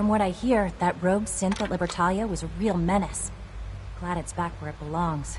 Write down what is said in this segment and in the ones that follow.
From what I hear, that rogue synth at Libertalia was a real menace. Glad it's back where it belongs.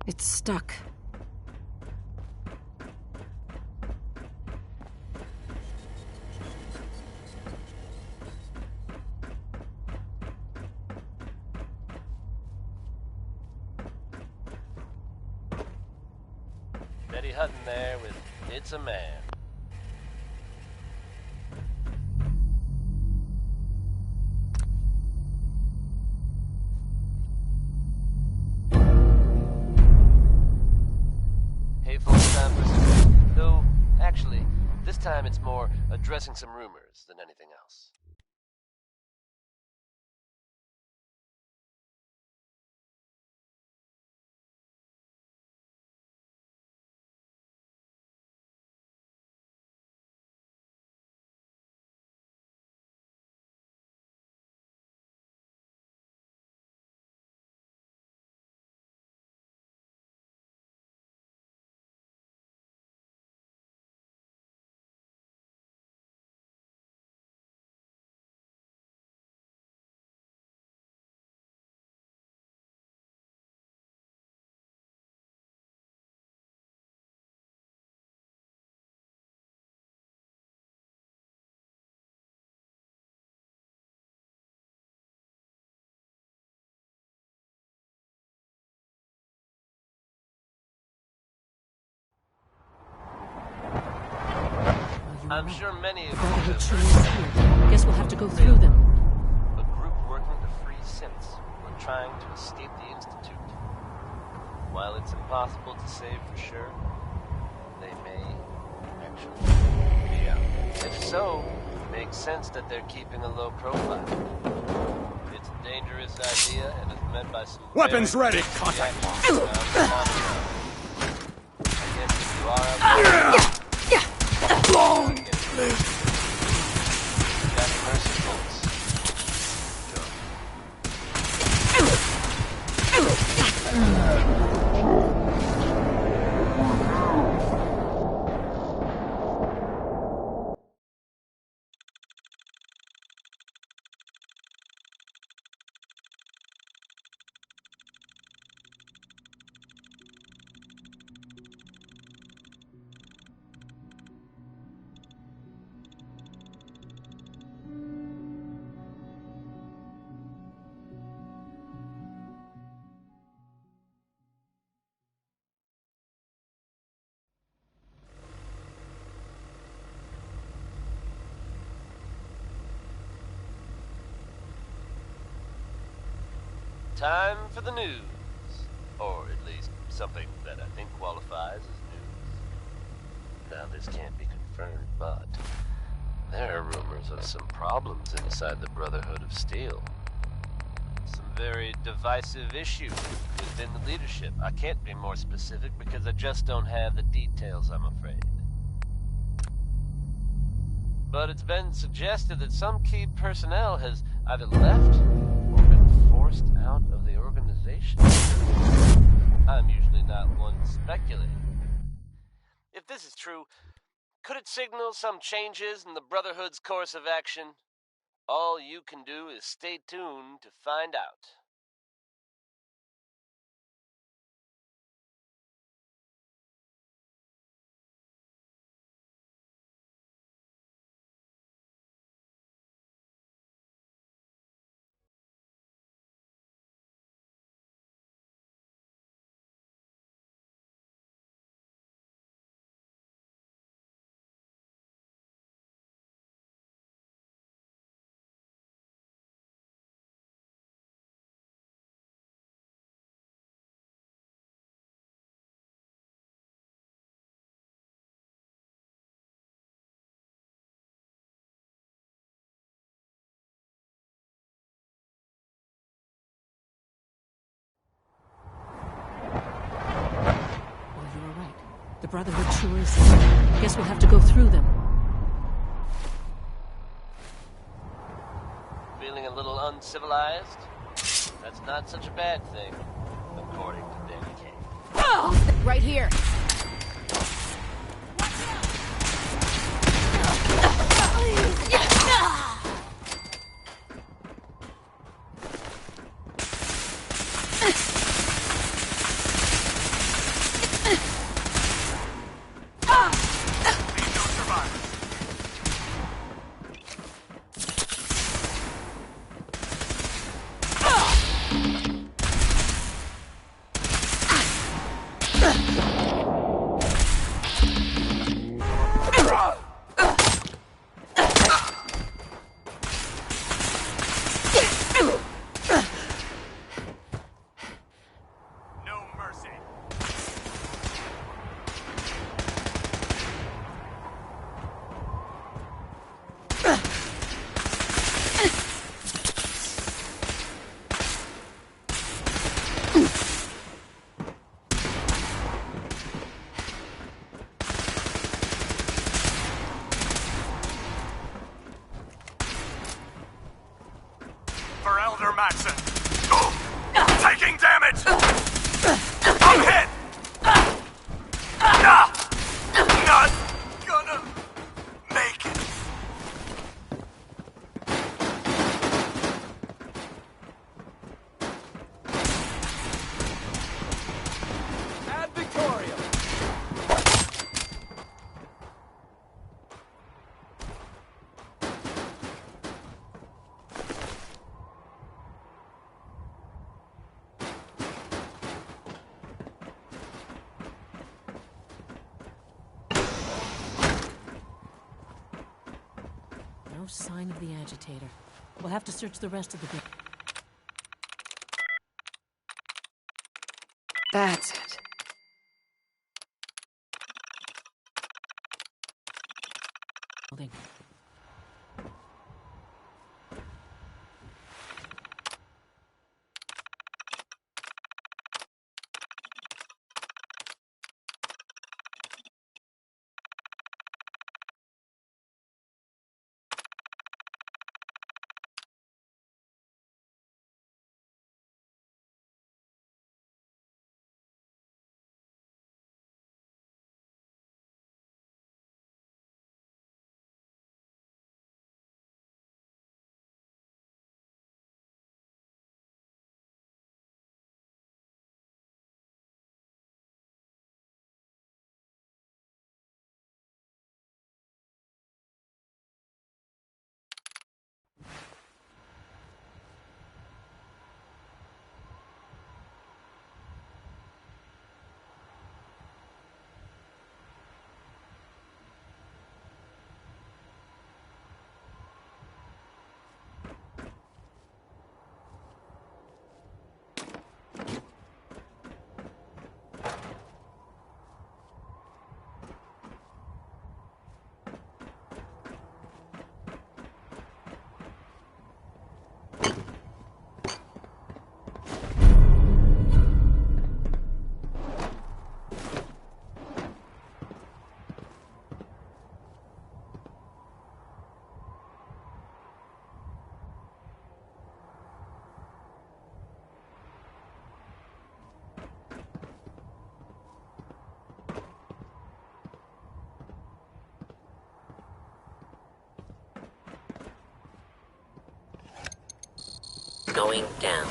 It's stuck. Betty Hutton there with It's a Man. Hateful time for some... Though, actually, this time it's more addressing some rumors than anything else. I'm sure many of you Brotherhood have trains heard here. Guess we'll have to go through them. a group working to free synths who are trying to escape the Institute. While it's impossible to say for sure, they may actually be out. If so, it makes sense that they're keeping a low profile. It's a dangerous idea and is met by some Weapons very ready! Contact reactions around the compound. I guess if you are out there, Long got mercy bolts. Time for the news. Or at least something that I think qualifies as news. Now, this can't be confirmed, but there are rumors of some problems inside the Brotherhood of Steel. Some very divisive issues within the leadership. I can't be more specific because I just don't have the details, I'm afraid. But it's been suggested that some key personnel has either left or been forced out of the organization. I'm usually not one to speculate. If this is true, could it signal some changes in the Brotherhood's course of action? All you can do is stay tuned to find out. The Brotherhood sure is here. Guess we'll have to go through them. Feeling a little uncivilized? That's not such a bad thing, according to Danny Kane. Right here. For Elder Maxson. Taking damage! I'm hit! Not gonna make it. Ad Victoria! No sign of the agitator. We'll have to search the rest of the building. That's it. Going down.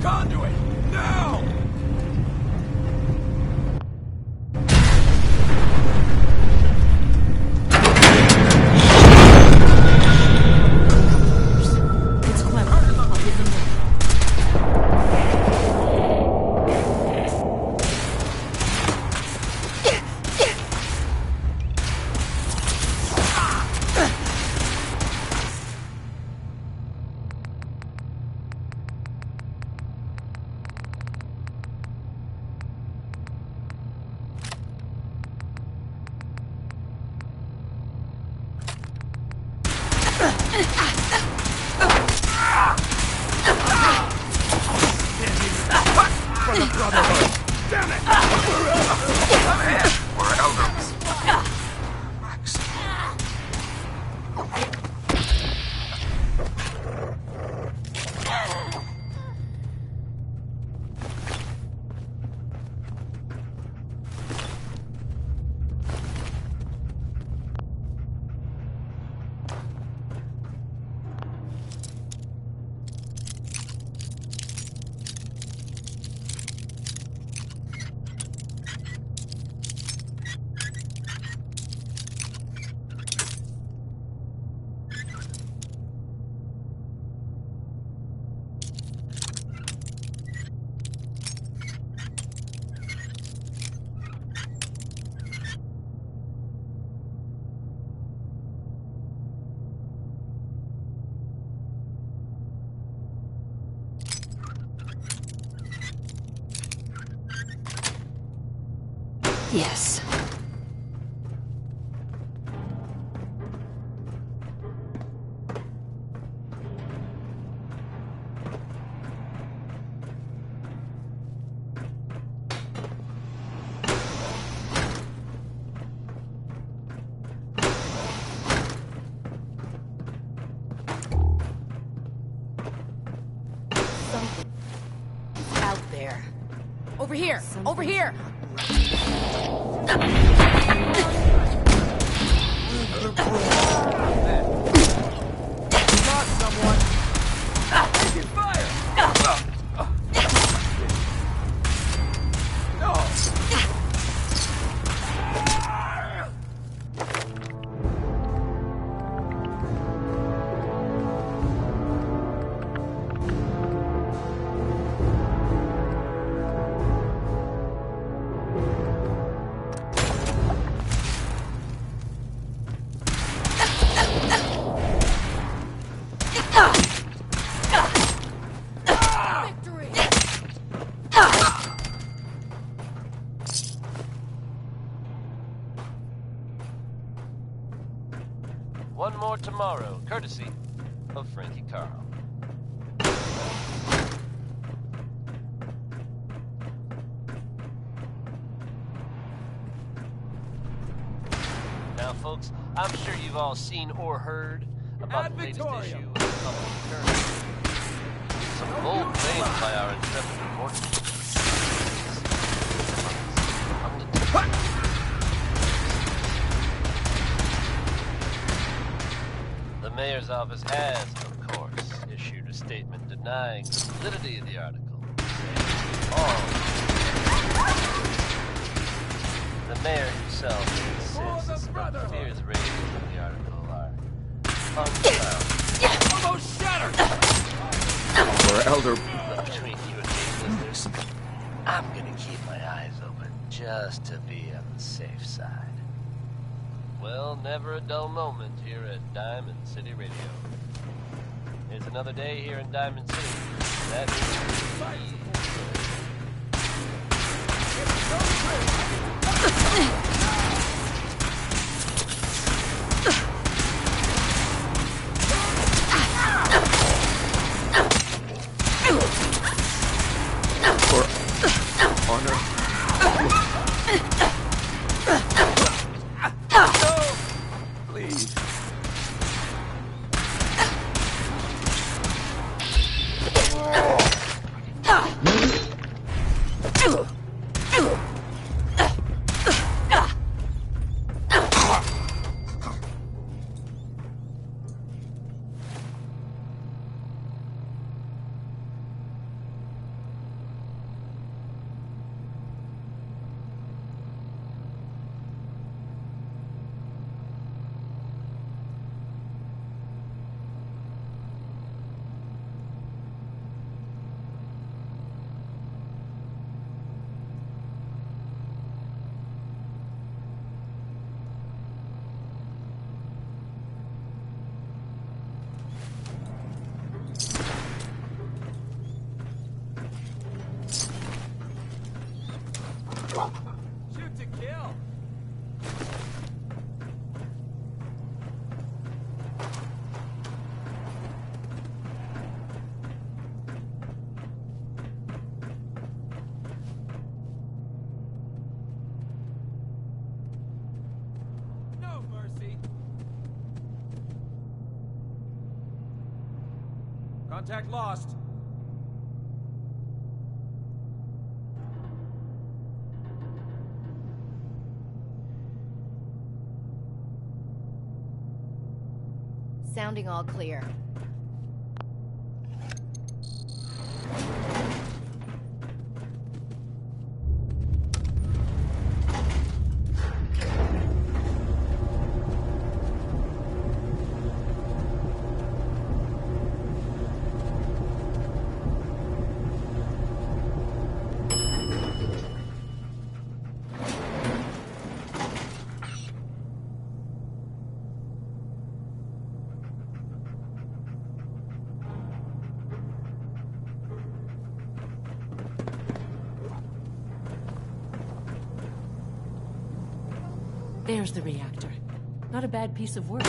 conduit! Now! It's clever. I'll give them that. From the Brotherhood! Damn it! We're elders. Max. Yes. Something out there. Over here! Over here! Got someone! Taking fire! No! One more tomorrow, courtesy of Frankie Carl. Now, folks, I'm sure you've all seen or heard about the latest issue of Public Currency. Some bold claims by our intrepid reporter. The mayor's office has, of course, issued a statement denying the validity of the article. The mayor himself insists that the fears raised in the article are unfounded. Almost shattered! For Elder... But between you and me, listeners, I'm gonna keep my eyes open just to be on the safe side. Well, never a dull moment here at Diamond City Radio. It's another day here in Diamond City. That means For honor... Please. Shoot to kill. No mercy. Contact lost. Sounding all clear. There's the reactor. Not a bad piece of work.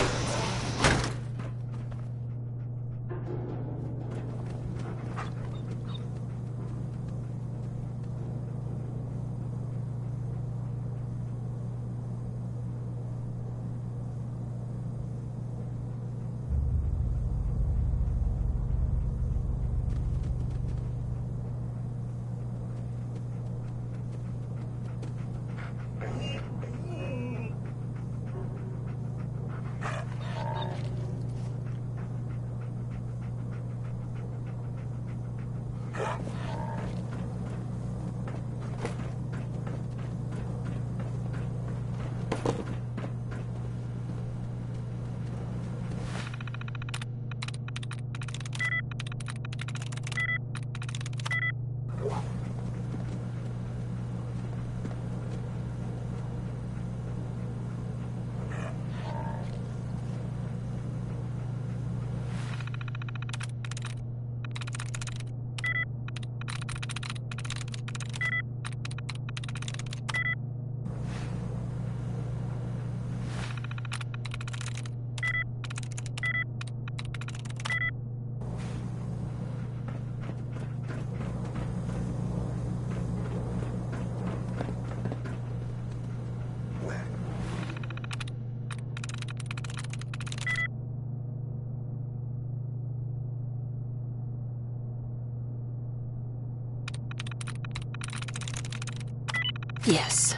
Yes.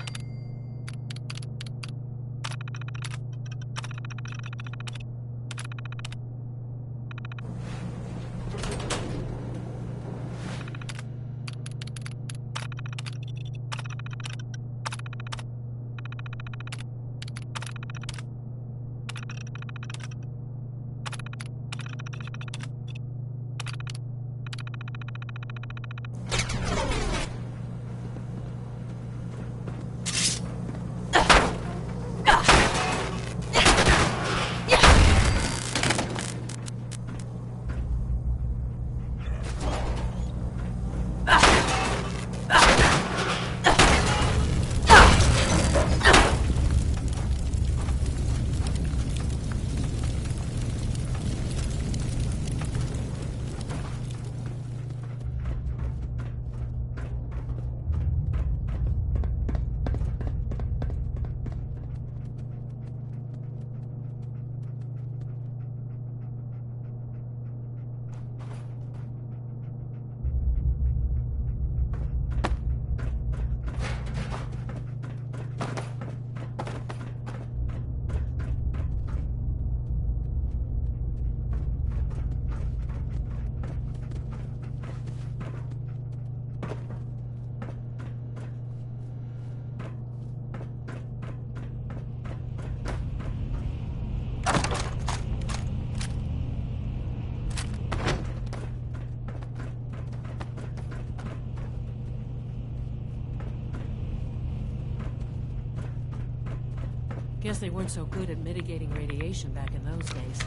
Guess they weren't so good at mitigating radiation back in those days.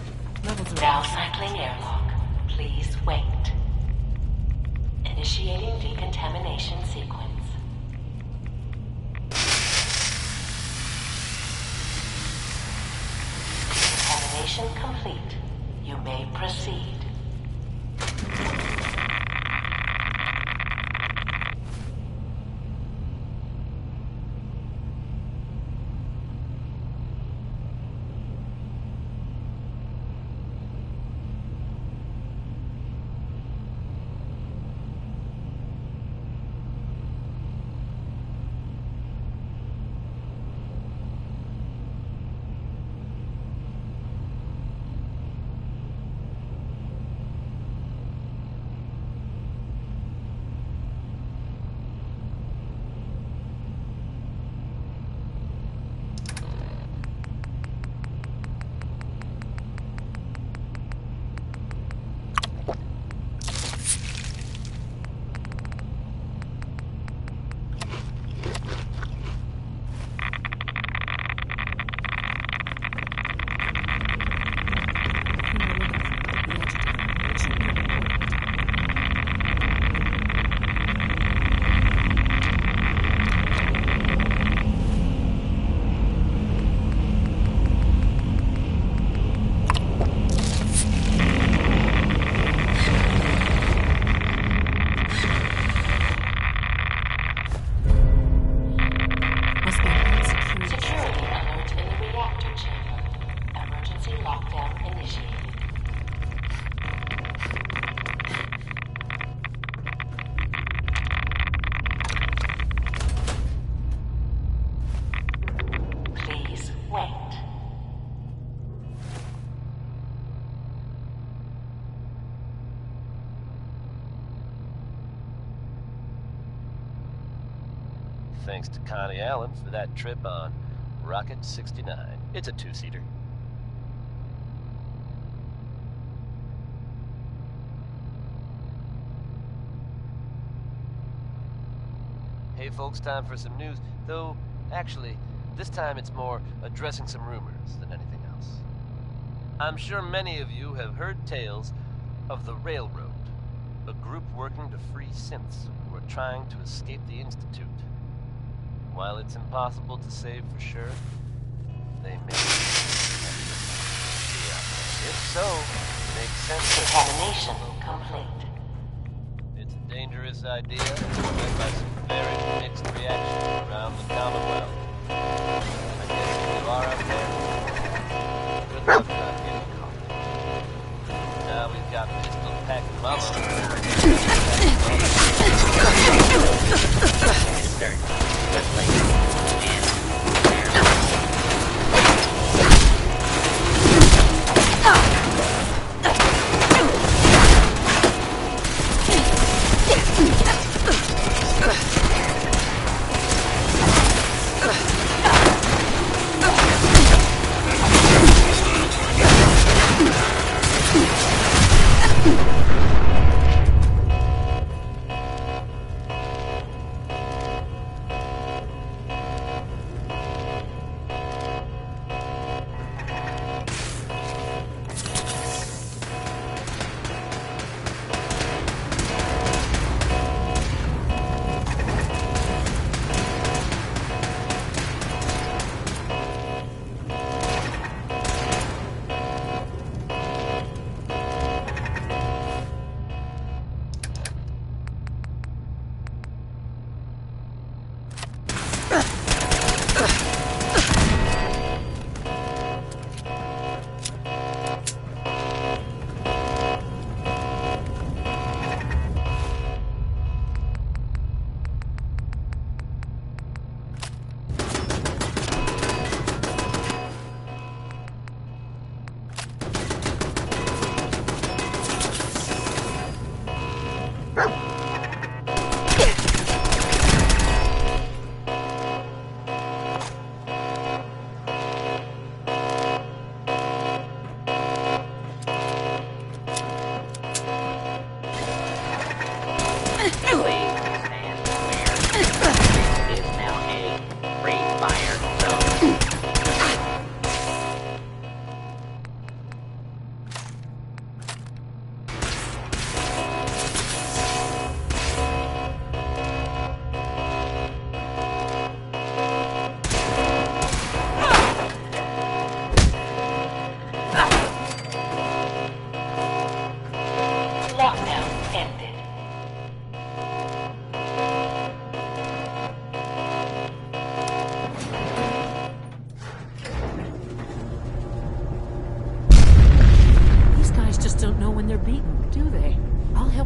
Levels are... Now cycling airlock. Please wait. Initiating decontamination sequence. Examination complete. You may proceed. Security alert in the reactor chamber. Emergency lockdown initiated. Please wait. Thanks to Connie Allen for that trip on Rocket 69. It's a two-seater. Hey folks, time for some news. Though, actually, this time it's more addressing some rumors than anything else. I'm sure many of you have heard tales of the Railroad, a group working to free synths who are trying to escape the Institute. While it's impossible to say for sure, they may be. If so, it makes sense that Contamination complete. it's a dangerous idea, led by some very mixed reactions around the Commonwealth. I guess if you are out there, good luck not getting caught. Now we've got pistol pack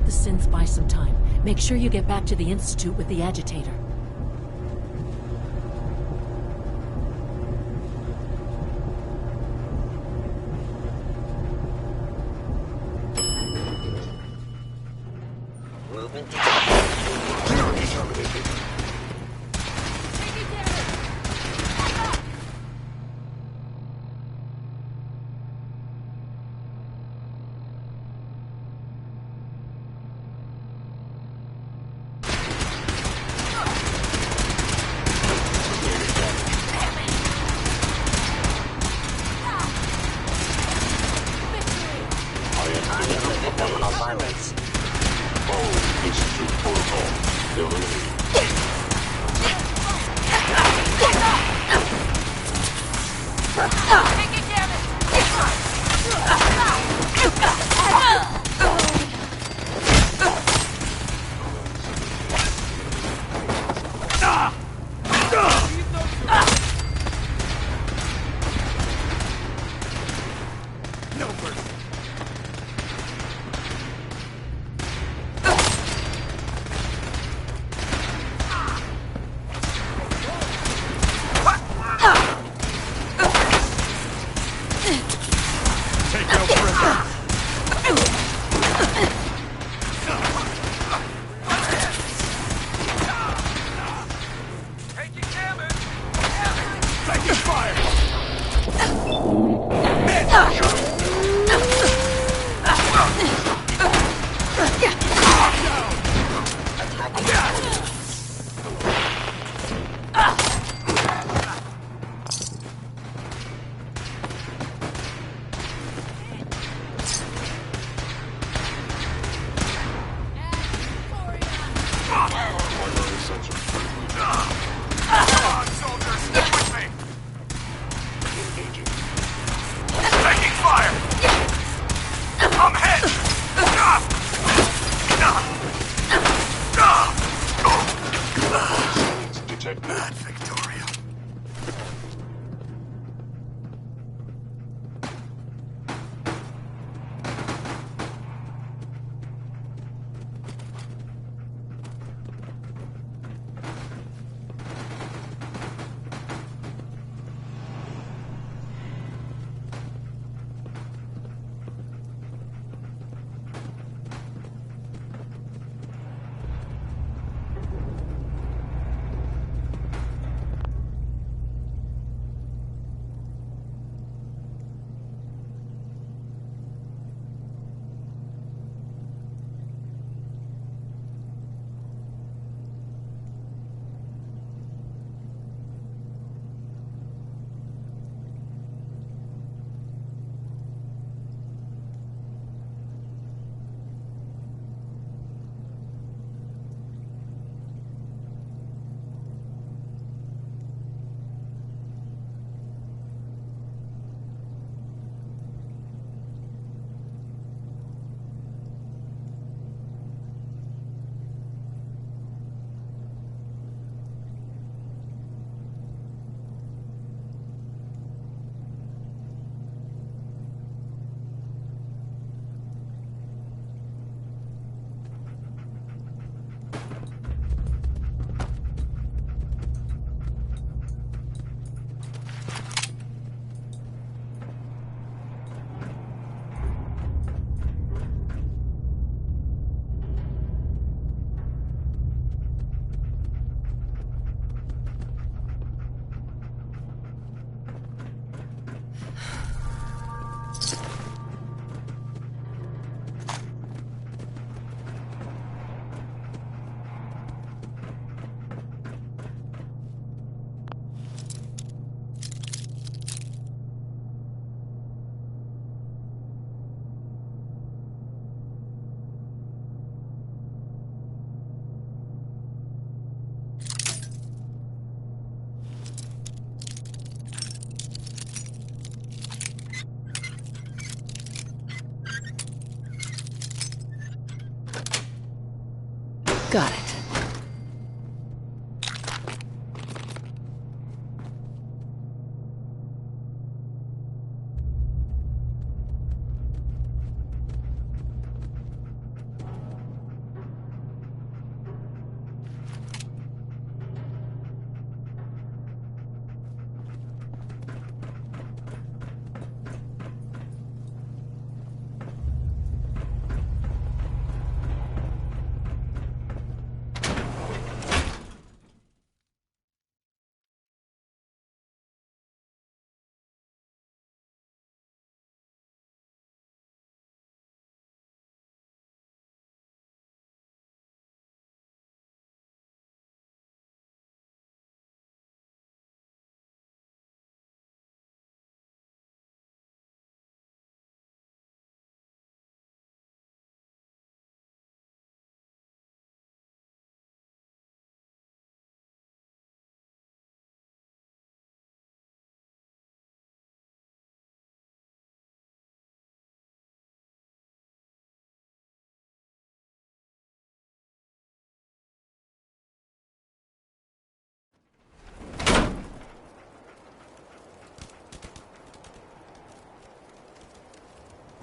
The synths buy some time. Make sure you get back to the Institute with the agitator. Got it.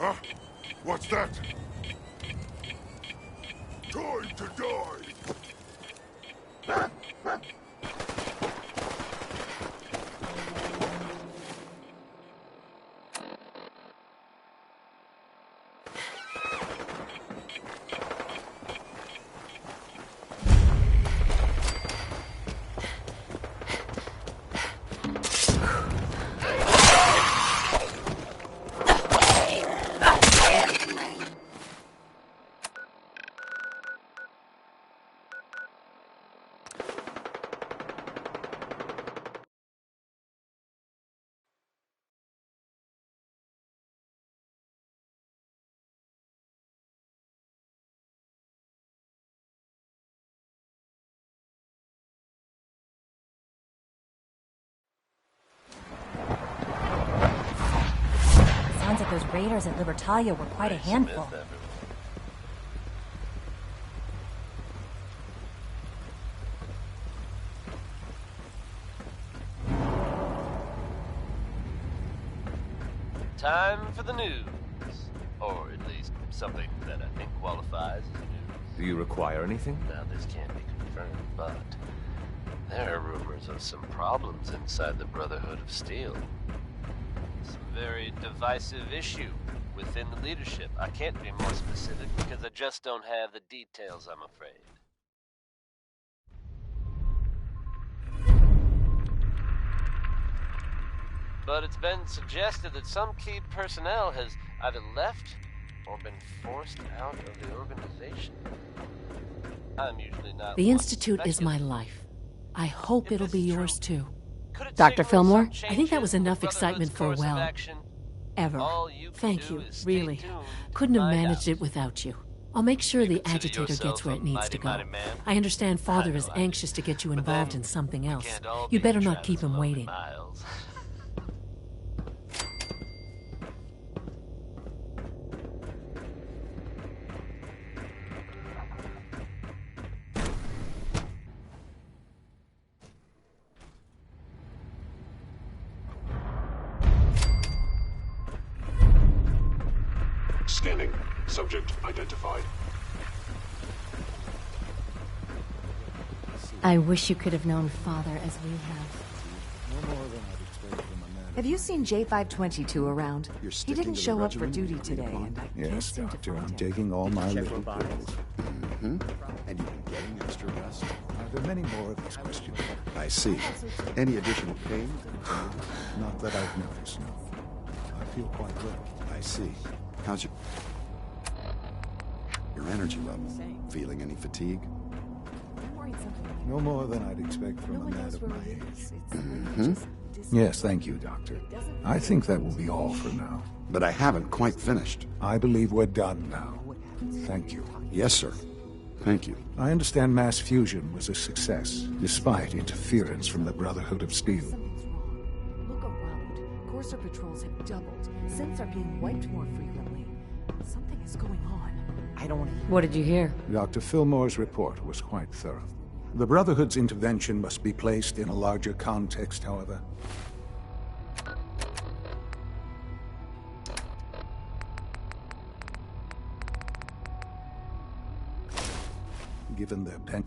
Huh? What's that? Time to die! Sounds like those raiders at Libertalia were quite a handful. Smith everywhere. Time for the news. Or at least something that I think qualifies as news. Do you require anything? Now, this can't be confirmed, but there are rumors of some problems inside the Brotherhood of Steel. Some very divisive issue within the leadership. I can't be more specific because I just don't have the details, I'm afraid. But it's been suggested that some key personnel has either left or been forced out of the organization. I'm usually not The one Institute is my speculative. life. I hope If it'll this be is yours true, too. could it Dr. signal Fillmore? some I think that was changes in the enough Brotherhood's excitement for a course of while. action? Ever. All you can Thank do you, is stay really. tuned Couldn't have and find managed out. it without you. I'll make sure the consider agitator yourself gets where a it needs to mighty, go. mighty man? I understand Father I is know I do. anxious to get you But involved then in something we else. can't all You be better not Travis keep him Lonely waiting. Miles. Scanning. Subject identified. I wish you could have known Father as we have. Have you seen J522 around? You're He sticking didn't to the show up for regimen duty agreed today, upon? and I can't Yes, seem to Doctor, find I'm him. taking all my check little for bodies? pills. And you've been getting extra rest? Are there many more of these questions? I see. Any additional pain? Not that I've noticed, no. I feel quite well. I see. How's your energy level? Feeling any fatigue? I'm worried something. No more than I'd expect No from a one man knows of where my he age. is. It's just Yes, thank you, Doctor. I think that will be all for now. But I haven't quite finished. I believe we're done now. Thank you. Yes, sir. Thank you. I understand mass fusion was a success, despite interference from the Brotherhood of Steel. Something's wrong. Look around. Courser patrols have doubled. Synths are being wiped more frequently. Something is going on. I don't want to. What did you hear? Dr. Fillmore's report was quite thorough. The Brotherhood's intervention must be placed in a larger context, however. Given their penchant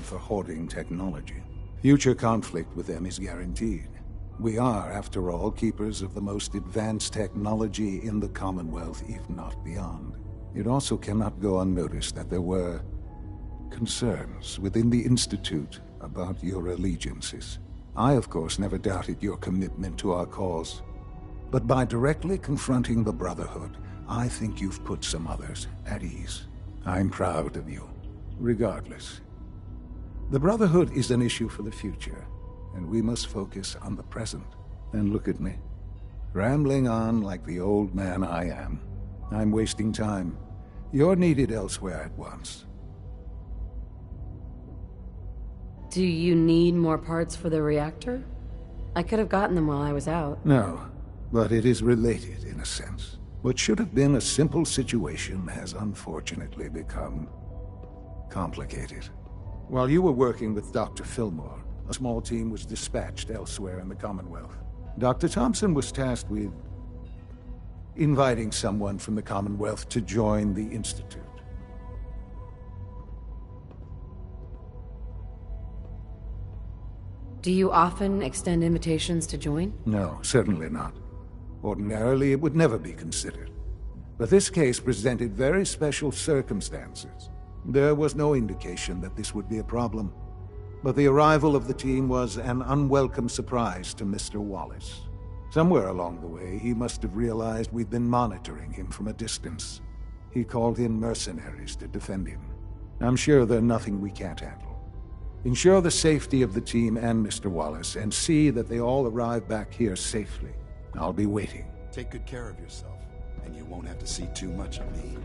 for hoarding technology, future conflict with them is guaranteed. We are, after all, keepers of the most advanced technology in the Commonwealth, if not beyond. It also cannot go unnoticed that there were concerns within the Institute about your allegiances. I, of course, never doubted your commitment to our cause. But by directly confronting the Brotherhood, I think you've put some others at ease. I'm proud of you, regardless. The Brotherhood is an issue for the future, and we must focus on the present. And look at me, rambling on like the old man I am. I'm wasting time. You're needed elsewhere at once. Do you need more parts for the reactor? I could have gotten them while I was out. No, but it is related in a sense. What should have been a simple situation has unfortunately become complicated. While you were working with Dr. Fillmore, a small team was dispatched elsewhere in the Commonwealth. Dr. Thompson was tasked with inviting someone from the Commonwealth to join the Institute. Do you often extend invitations to join? No, certainly not. Ordinarily, it would never be considered. But this case presented very special circumstances. There was no indication that this would be a problem. But the arrival of the team was an unwelcome surprise to Mr. Wallace. Somewhere along the way, he must have realized we'd been monitoring him from a distance. He called in mercenaries to defend him. I'm sure they're nothing we can't handle. Ensure the safety of the team and Mr. Wallace, and see that they all arrive back here safely. I'll be waiting. Take good care of yourself, and you won't have to see too much of me.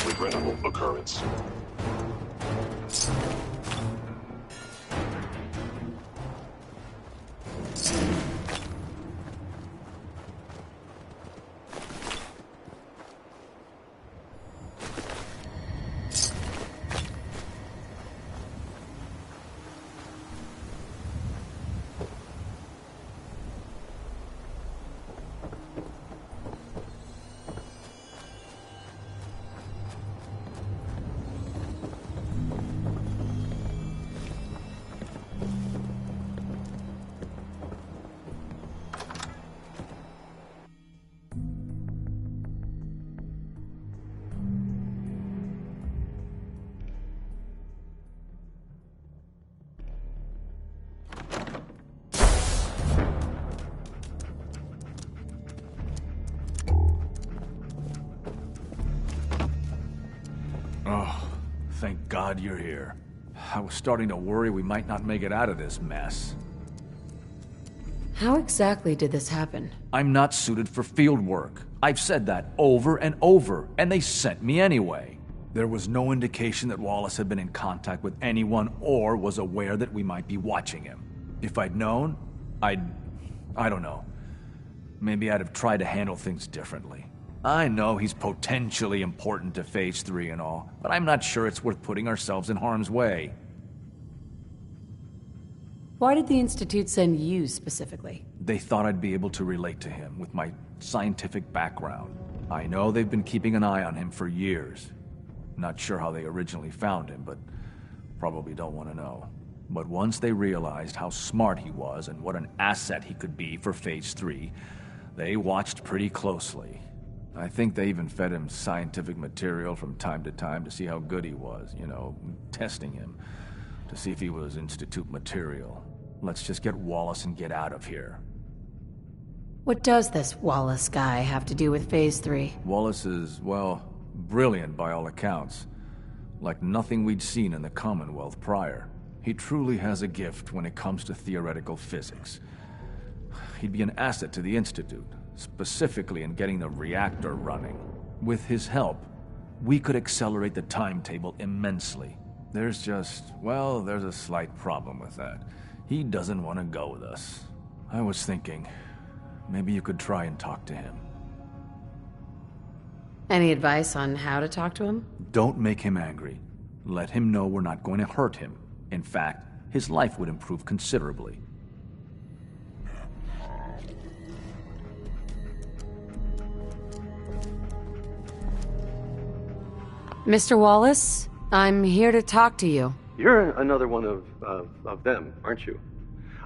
Regrettable occurrence. Oh, thank God you're here. I was starting to worry we might not make it out of this mess. How exactly did this happen? I'm not suited for field work. I've said that over and over, and they sent me anyway. There was no indication that Wallace had been in contact with anyone or was aware that we might be watching him. If I'd known, I don't know. Maybe I'd have tried to handle things differently. I know he's potentially important to Phase 3 and all, but I'm not sure it's worth putting ourselves in harm's way. Why did the Institute send you specifically? They thought I'd be able to relate to him with my scientific background. I know they've been keeping an eye on him for years. Not sure how they originally found him, but probably don't want to know. But once they realized how smart he was and what an asset he could be for Phase 3, they watched pretty closely. I think they even fed him scientific material from time to time to see how good he was, you know, testing him. to see if he was Institute material. Let's just get Wallace and get out of here. What does this Wallace guy have to do with Phase 3? Wallace is, well, brilliant by all accounts. Like nothing we'd seen in the Commonwealth prior. He truly has a gift when it comes to theoretical physics. He'd be an asset to the Institute, specifically in getting the reactor running. With his help, we could accelerate the timetable immensely. There's a slight problem with that. He doesn't want to go with us. I was thinking, maybe you could try and talk to him. Any advice on how to talk to him? Don't make him angry. Let him know we're not going to hurt him. In fact, his life would improve considerably. Mr. Wallace, I'm here to talk to you. You're another one of them, aren't you?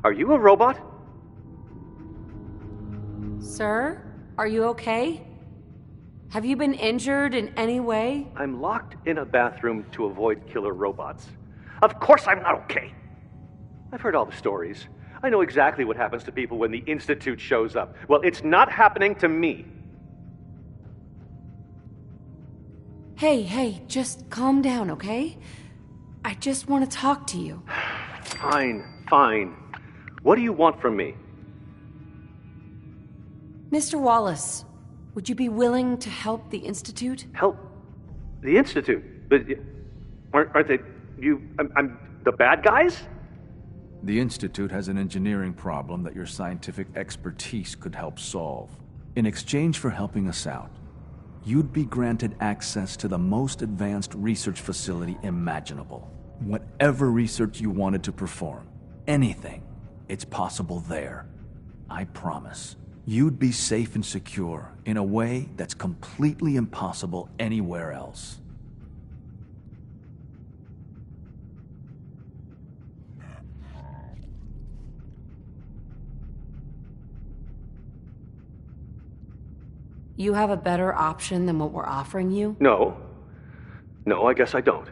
Are you a robot? Sir, are you okay? Have you been injured in any way? I'm locked in a bathroom to avoid killer robots. Of course I'm not okay. I've heard all the stories. I know exactly what happens to people when the Institute shows up. Well, it's not happening to me. Hey, just calm down, okay? I just want to talk to you. Fine. What do you want from me? Mr. Wallace, would you be willing to help the Institute? Help? The Institute? But aren't they... I'm the bad guys? The Institute has an engineering problem that your scientific expertise could help solve. In exchange for helping us out, you'd be granted access to the most advanced research facility imaginable. Whatever research you wanted to perform, anything, it's possible there. I promise. You'd be safe and secure in a way that's completely impossible anywhere else. You have a better option than what we're offering you? No, I guess I don't.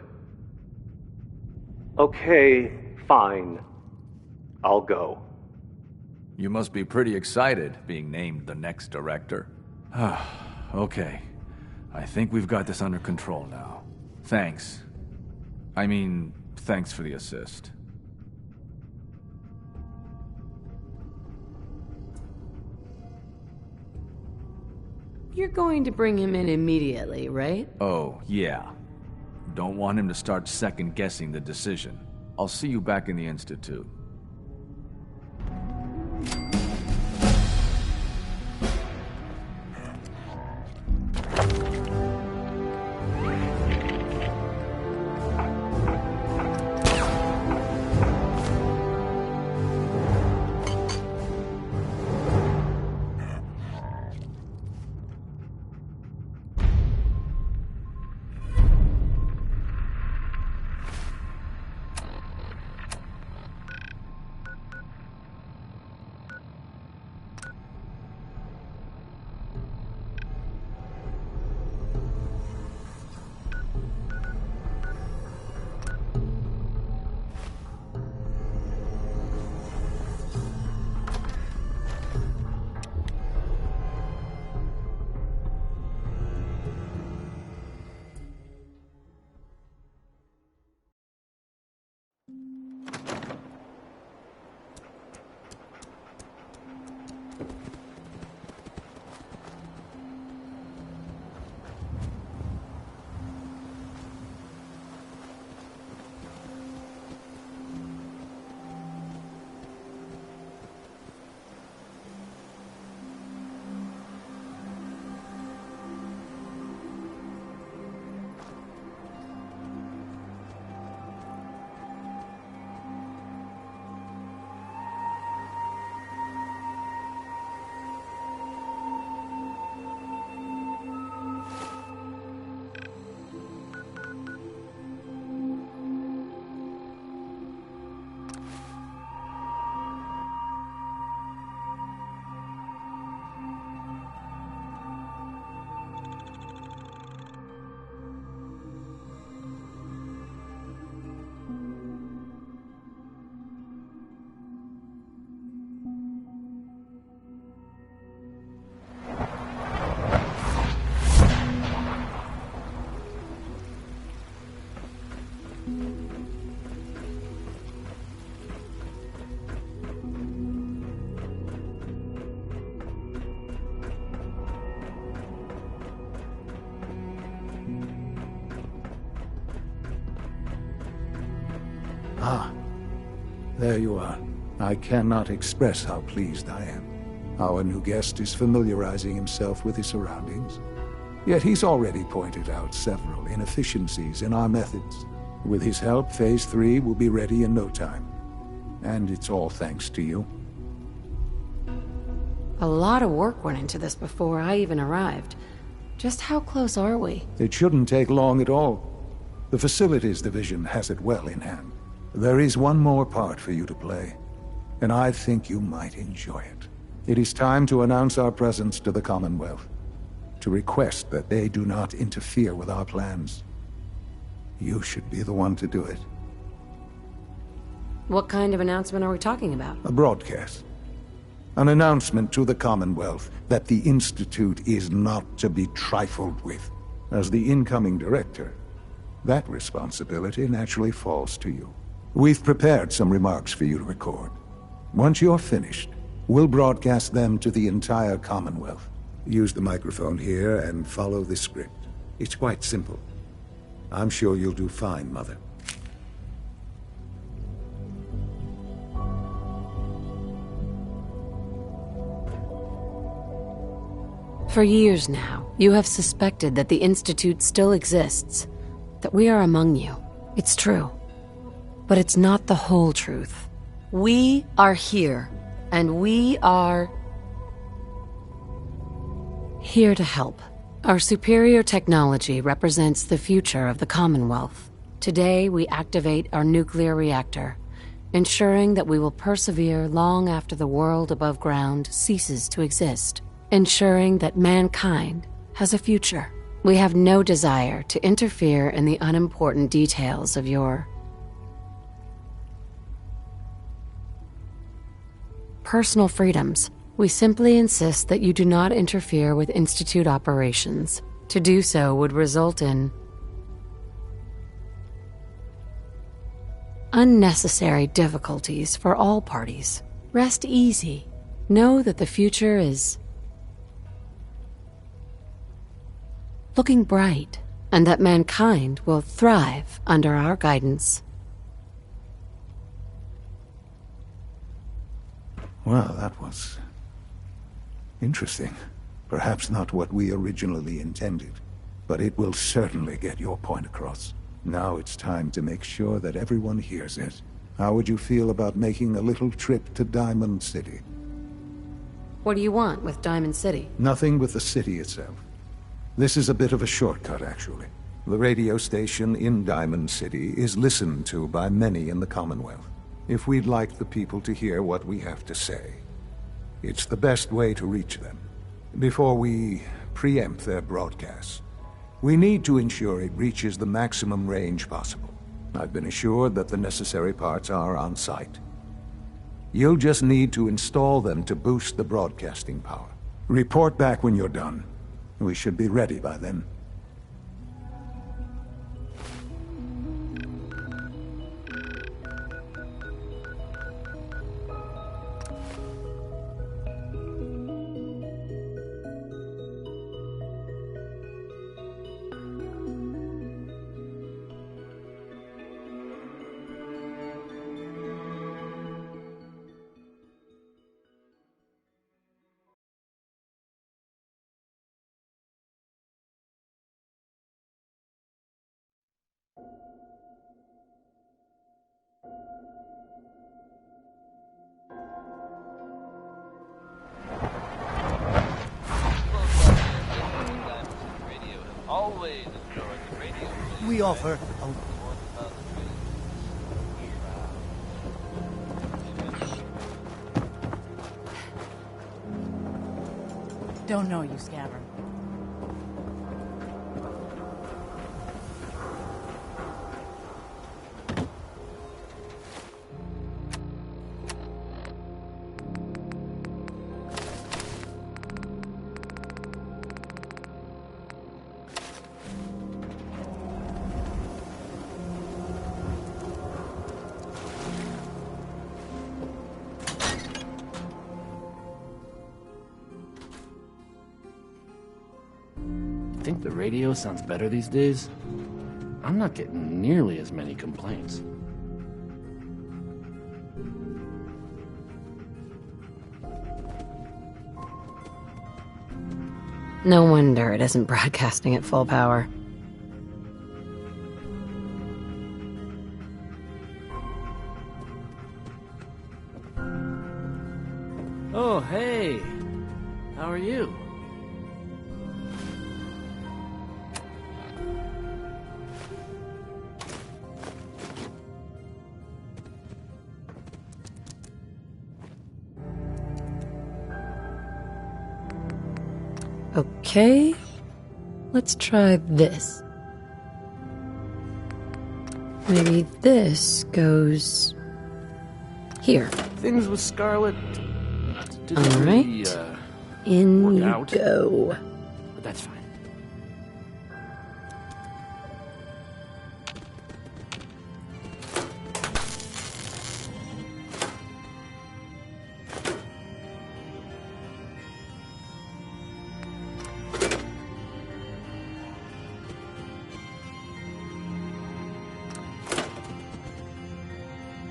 Okay, fine. I'll go. You must be pretty excited being named the next director. Okay. I think we've got this under control now. Thanks. Thanks for the assist. You're going to bring him in immediately, right? Oh, yeah. Don't want him to start second-guessing the decision. I'll see you back in the Institute. Ah, there you are. I cannot express how pleased I am. Our new guest is familiarizing himself with his surroundings. Yet he's already pointed out several inefficiencies in our methods. With his help, Phase 3 will be ready in no time. And it's all thanks to you. A lot of work went into this before I even arrived. Just how close are we? It shouldn't take long at all. The Facilities Division has it well in hand. There is one more part for you to play, and I think you might enjoy it. It is time to announce our presence to the Commonwealth, to request that they do not interfere with our plans. You should be the one to do it. What kind of announcement are we talking about? A broadcast. An announcement to the Commonwealth that the Institute is not to be trifled with. As the incoming director, that responsibility naturally falls to you. We've prepared some remarks for you to record. Once you're finished, we'll broadcast them to the entire Commonwealth. Use the microphone here and follow the script. It's quite simple. I'm sure you'll do fine, Mother. For years now, you have suspected that the Institute still exists, that we are among you. It's true. But it's not the whole truth. We are here, and we are here to help. Our superior technology represents the future of the Commonwealth. Today, we activate our nuclear reactor, ensuring that we will persevere long after the world above ground ceases to exist. Ensuring that mankind has a future. We have no desire to interfere in the unimportant details of your personal freedoms. We simply insist that you do not interfere with Institute operations. To do so would result in unnecessary difficulties for all parties. Rest easy. Know that the future is looking bright, and that mankind will thrive under our guidance. Well, that was interesting. Perhaps not what we originally intended, but it will certainly get your point across. Now it's time to make sure that everyone hears it. How would you feel about making a little trip to Diamond City? What do you want with Diamond City? Nothing with the city itself. This is a bit of a shortcut, actually. The radio station in Diamond City is listened to by many in the Commonwealth. If we'd like the people to hear what we have to say, it's the best way to reach them. Before we preempt their broadcasts, we need to ensure it reaches the maximum range possible. I've been assured that the necessary parts are on site. You'll just need to install them to boost the broadcasting power. Report back when you're done. We should be ready by then. We offer Don't know you, Scabbard. Think the radio sounds better these days? I'm not getting nearly as many complaints. No wonder it isn't broadcasting at full power. Oh, hey. How are you? Okay, let's try this. Maybe this goes here. Things with Scarlet didn't All right. really, In work you out. go. But that's fine.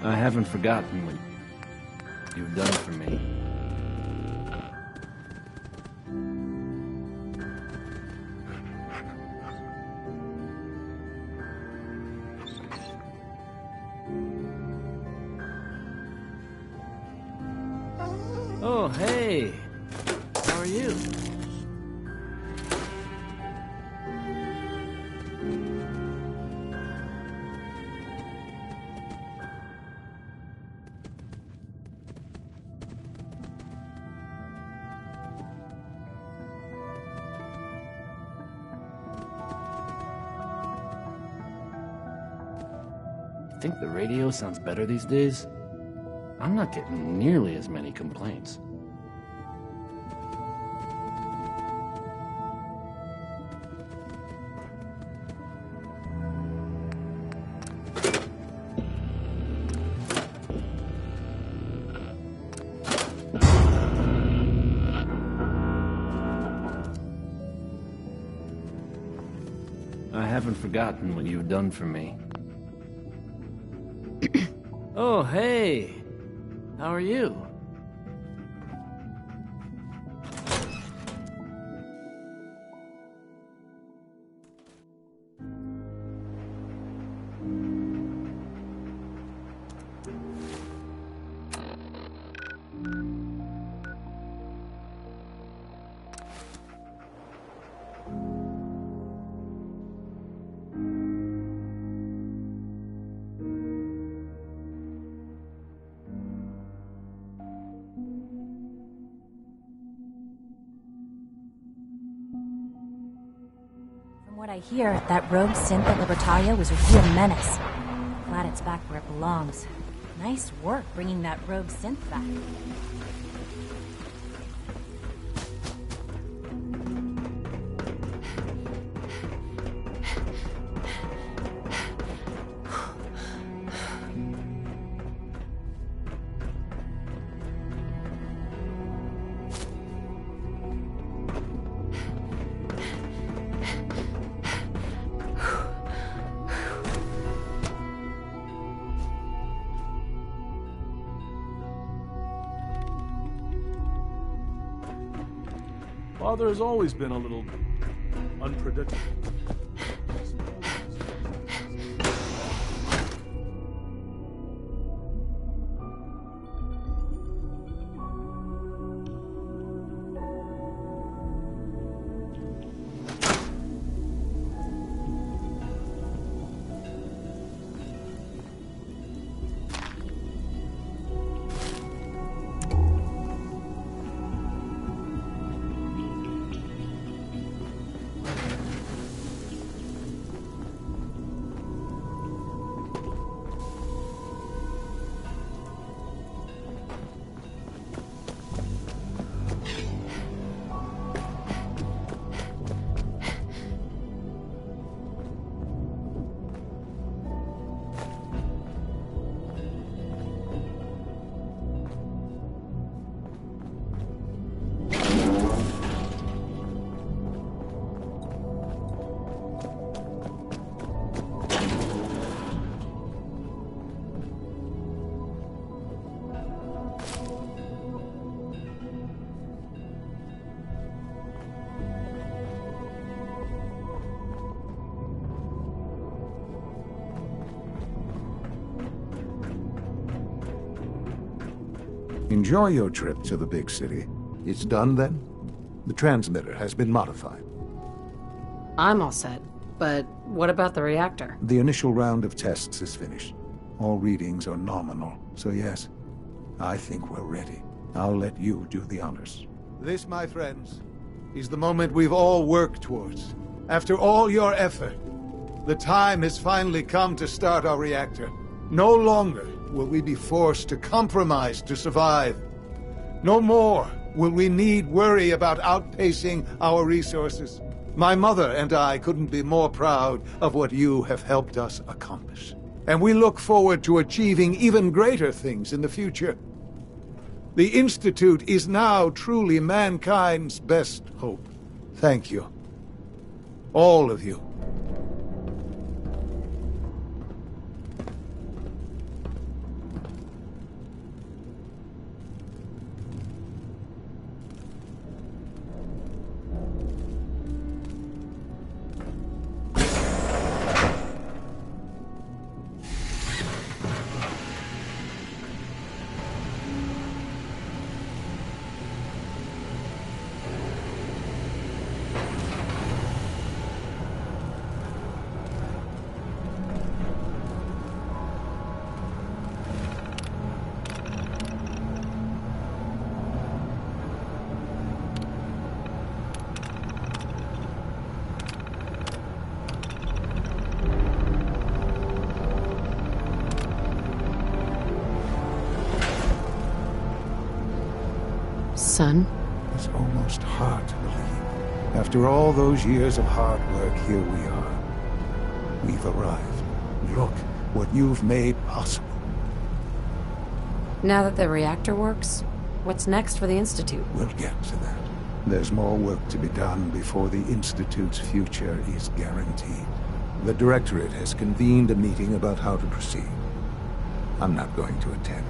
I haven't forgotten what you've done for me. Oh, hey. How are you? Think the radio sounds better these days? I'm not getting nearly as many complaints. I haven't forgotten what you've done for me. Oh, hey. How are you? From what I hear, that rogue synth at Libertalia was a real menace. Glad it's back where it belongs. Nice work bringing that rogue synth back. Father has always been a little unpredictable. Enjoy your trip to the big city. It's done then? The transmitter has been modified. I'm all set, but what about the reactor? The initial round of tests is finished. All readings are nominal, so yes, I think we're ready. I'll let you do the honors. This, my friends, is the moment we've all worked towards. After all your effort, the time has finally come to start our reactor. No longer will we be forced to compromise to survive. No more will we need worry about outpacing our resources. My mother and I couldn't be more proud of what you have helped us accomplish. And we look forward to achieving even greater things in the future. The Institute is now truly mankind's best hope. Thank you. All of you. Son? It's almost hard to believe. After all those years of hard work, here we are. We've arrived. Look what you've made possible. Now that the reactor works, what's next for the Institute? We'll get to that. There's more work to be done before the Institute's future is guaranteed. The Directorate has convened a meeting about how to proceed. I'm not going to attend.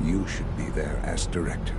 You should be there as Director.